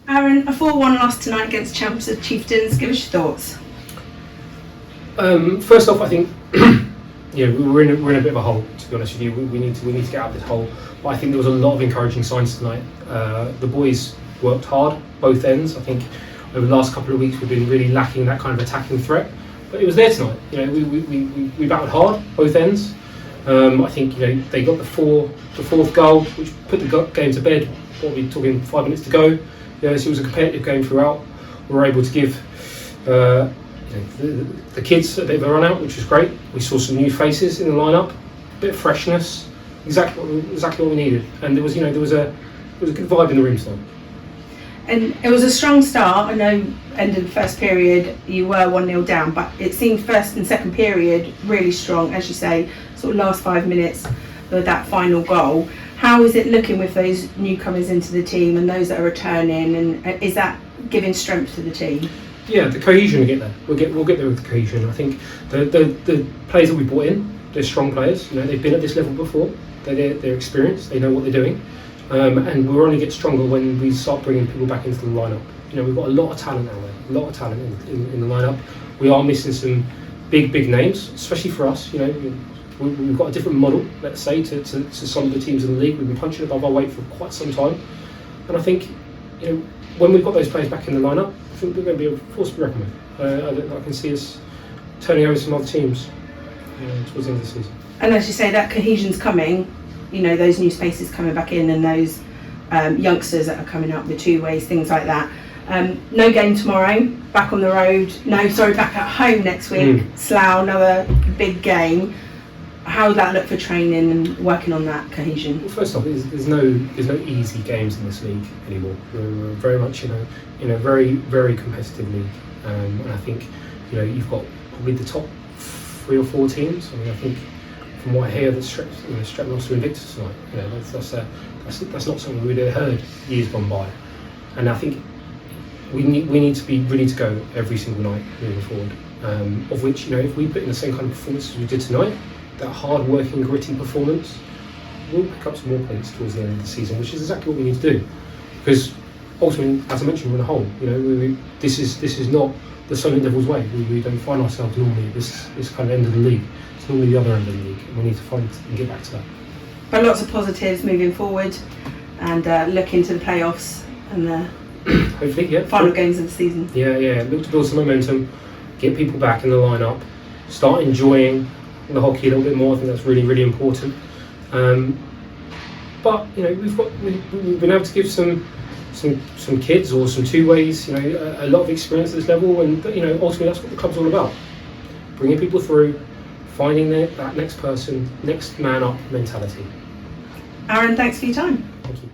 Aaron, a 4-1 loss tonight against Chelmsford Chieftains. Give us your thoughts. First off, I think we're in a bit of a hole. To be honest with you, we need to get out of this hole. But I think there was a lot of encouraging signs tonight. The boys worked hard, both ends. I think over the last couple of weeks we've been really lacking that kind of attacking threat, but it was there tonight. We battled hard, both ends. I think they got the fourth goal, which put the game to bed. What are we talking? 5 minutes to go. So it was a competitive game throughout. We were able to give the kids a bit of a run out, which was great. We saw some new faces in the lineup, a bit of freshness, exactly what we needed. And there was a good vibe in the room tonight. And it was a strong start. I know end of the first period you were 1-0 down, but it seemed first and second period really strong, as you say, sort of last 5 minutes with that final goal. How is it looking with those newcomers into the team and those that are returning, and is that giving strength to the team? Yeah, the cohesion will get there. We'll get there with the cohesion. I think the players that we brought in, they're strong players. They've been at this level before. They're experienced. They know what they're doing. And we'll only get stronger when we start bringing people back into the lineup. We've got a lot of talent out there, a lot of talent in the lineup. We are missing some big names, especially for us. We've got a different model, let's say, to some of the teams in the league. We've been punching above our weight for quite some time, and I think when we've got those players back in the lineup, I think we're going to be a force to be reckoned with. I can see us turning over some other teams towards the end of the season. And as you say, that cohesion's coming. Those new spaces coming back in, and those youngsters that are coming up, the two ways, things like that. No game tomorrow, back on the road. Back at home next week. Slough, another big game. How would that look for training and working on that cohesion? Well, first off, there's no easy games in this league anymore. We're very much in a very, very competitive league, and I think you've got probably the top 3 or 4 teams. I think from what I hear, that Stratton lost to Invictus tonight. That's not something we'd have heard years gone by, and I think we need to be ready to go every single night moving forward. Of which if we put in the same kind of performance as we did tonight, that hard-working, gritty performance, we'll pick up some more points towards the end of the season, which is exactly what we need to do. Because ultimately, as I mentioned, we're in a hole. This is not the Solent Devils way. We don't find ourselves normally at this kind of end of the league. It's normally the other end of the league, and we need to find and get back to that. But lots of positives moving forward, and look into the playoffs and the hopefully, final games of the season. Yeah. Look to build some momentum, get people back in the lineup, start enjoying the hockey a little bit more. I think that's really, really important. But we've been able to give some kids or some two-ways a lot of experience at this level, and ultimately that's what the club's all about: bringing people through, finding that next person, next man up mentality. Aaron, thanks for your time. Thank you.